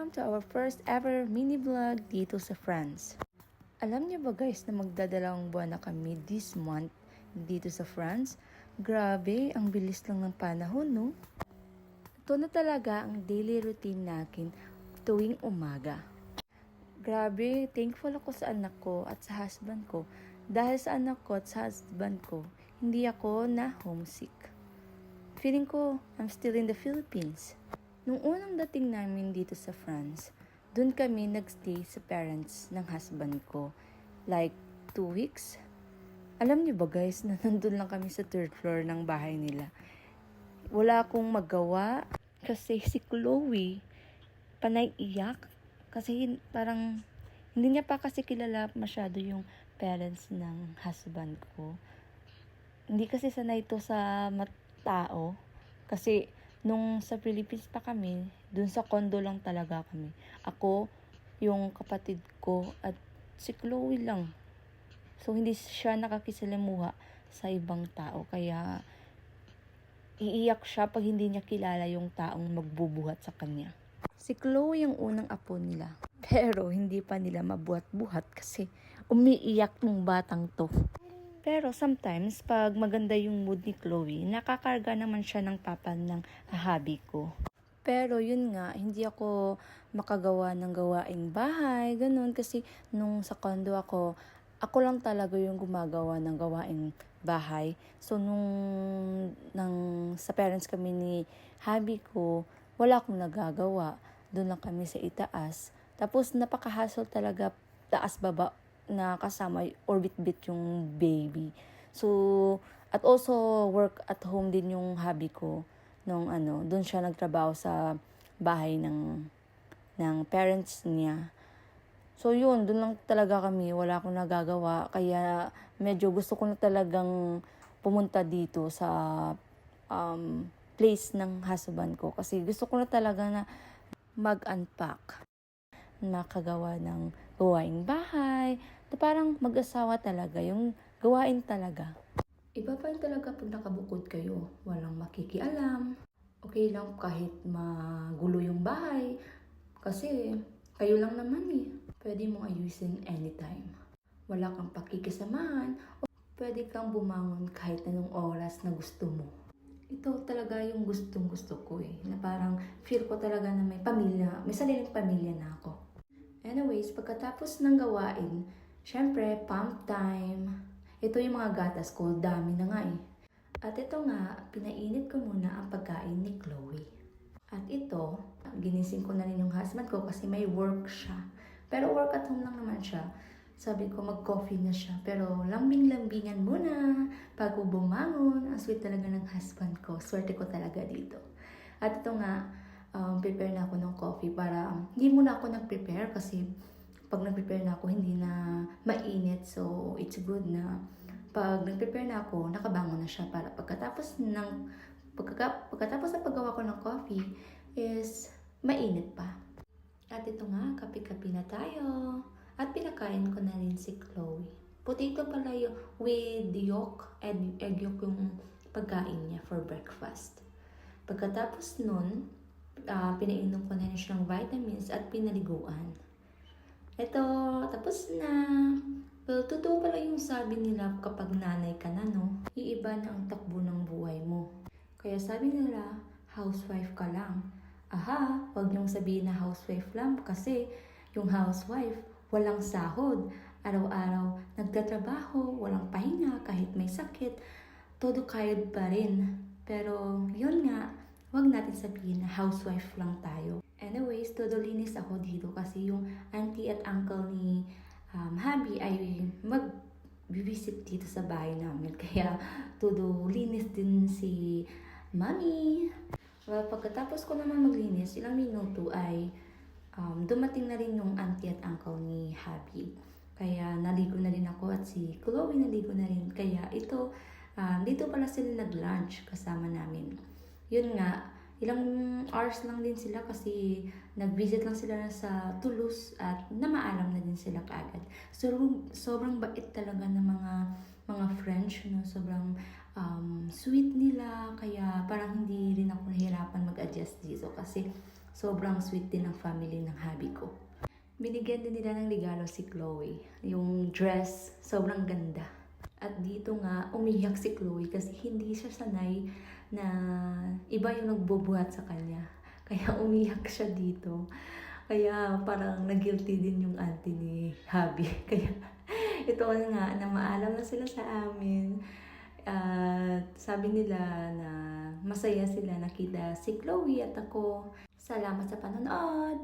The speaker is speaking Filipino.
Welcome to our first ever mini vlog dito sa France. Alam niyo ba guys na magdadalawang buwan na kami this month dito sa France? Grabe, ang bilis lang ng panahon, no? Ito na talaga ang daily routine natin tuwing umaga. Grabe, thankful ako sa anak ko at sa husband ko. Dahil sa anak ko at sa husband ko, hindi ako na homesick. Feeling ko, I'm still in the Philippines. Nung unang dating namin dito sa France, dun kami nagstay sa parents ng husband ko. Like, 2 weeks. Alam niyo ba guys, na nandun lang kami sa 3rd floor ng bahay nila. Wala akong magawa kasi si Chloe, panay iyak. Kasi parang, hindi niya pa kasi kilala masyado yung parents ng husband ko. Hindi kasi sanay ito sa tao. Kasi, nung sa Philippines pa kami, dun sa condo lang talaga kami. Ako, yung kapatid ko, at si Chloe lang. So, hindi siya nakakisalamuha sa ibang tao. Kaya, iiyak siya pag hindi niya kilala yung taong magbubuhat sa kanya. Si Chloe yung unang apo nila. Pero, hindi pa nila mabuhat-buhat kasi umiiyak ng batang to. Pero sometimes, pag maganda yung mood ni Chloe, nakakarga naman siya ng papa ng habi ko. Pero yun nga, hindi ako makagawa ng gawaing bahay, ganun. Kasi nung sa condo ako lang talaga yung gumagawa ng gawaing bahay. So sa parents kami ni habi ko, wala akong nagagawa. Doon lang kami sa itaas. Tapos napaka-hassle talaga, taas-baba na kasama or bit-bit yung baby. So, at also work at home din yung hubby ko nung doon siya nagtrabaho sa bahay ng parents niya. So, yun, doon lang talaga kami, wala akong nagagawa, kaya medyo gusto ko na talagang pumunta dito sa place ng husband ko kasi gusto ko na talaga na mag-unpack, nakagawa ng gawaing bahay, na parang mag-asawa talaga, yung gawain talaga. Iba pa rin talaga pag nakabukod kayo, walang makikialam. Okay lang kahit magulo yung bahay, kasi kayo lang naman eh. Pwede mong ayusin anytime. Wala kang pakikisamahan, o pwede kang bumangon kahit anong oras na gusto mo. Ito talaga yung gustong gusto ko eh, na parang feel ko talaga na may pamilya, may sariling pamilya na ako. Anyways, pagkatapos ng gawain, syempre, pump time. Ito yung mga gatas ko, dami na nga eh. At ito nga, pinainit ko muna ang pagkain ni Chloe. At ito, ginising ko na rin yung husband ko kasi may work siya. Pero work at home lang naman siya. Sabi ko, mag-coffee na siya. Pero lambing-lambingan muna bago bumangon. Ang sweet talaga ng husband ko. Swerte ko talaga dito. At ito nga, prepare na ako ng coffee para, hindi muna ako nag-prepare kasi pag nag-prepare na ako, hindi na mainit. So, it's good na pag nag-prepare na ako, nakabangon na siya para pagkatapos ng paggawa ko ng coffee is mainit pa. At ito nga, kape-kape na tayo. At pinakain ko na rin si Chloe. Potato pala yung with yolk, egg yolk yung pagkain niya for breakfast. Pagkatapos nun, pinainom ko na rin siya ng vitamins at pinaliguan. Ito, tapos na. Well, totoo pala yung sabi nila kapag nanay ka na, no? Iiba na ang takbo ng buhay mo. Kaya sabi nila, housewife ka lang. Aha, wag niyong sabihin na housewife lang kasi yung housewife, walang sahod. Araw-araw, nagtatrabaho, walang pahinga, kahit may sakit, todo kayod pa rin. Pero, yun nga, wag natin sabihin na housewife lang tayo. Anyways, todo linis ako dito kasi yung auntie at uncle ni hubby ay mag-visit dito sa bahay namin. Kaya todo linis din si mami. Well, pagkatapos ko naman maglinis, ilang minuto ay dumating na rin yung auntie at uncle ni hubby. Kaya naligo na rin ako at si Chloe naligo na rin. Kaya ito, dito pala sila nag-lunch kasama namin. Yun nga, ilang hours lang din sila kasi nag-visit lang sila sa Toulouse at namaalam na din sila kaagad. So, sobrang bait talaga ng mga French, no? Sobrang sweet nila, kaya parang hindi rin ako nahirapan mag-adjust dito kasi Sobrang sweet din ng family ng hubby ko. Binigyan din nila ng regalo si Chloe. Yung dress, sobrang ganda. At dito nga, umiyak si Chloe kasi hindi siya sanay na iba yung nagbubuhat sa kanya. Kaya umiyak siya dito. Kaya parang nag-guilty din yung auntie ni hubby. Kaya ito nga, na maalam na sila sa amin. At sabi nila na masaya sila nakita si Chloe at ako. Salamat sa panonood!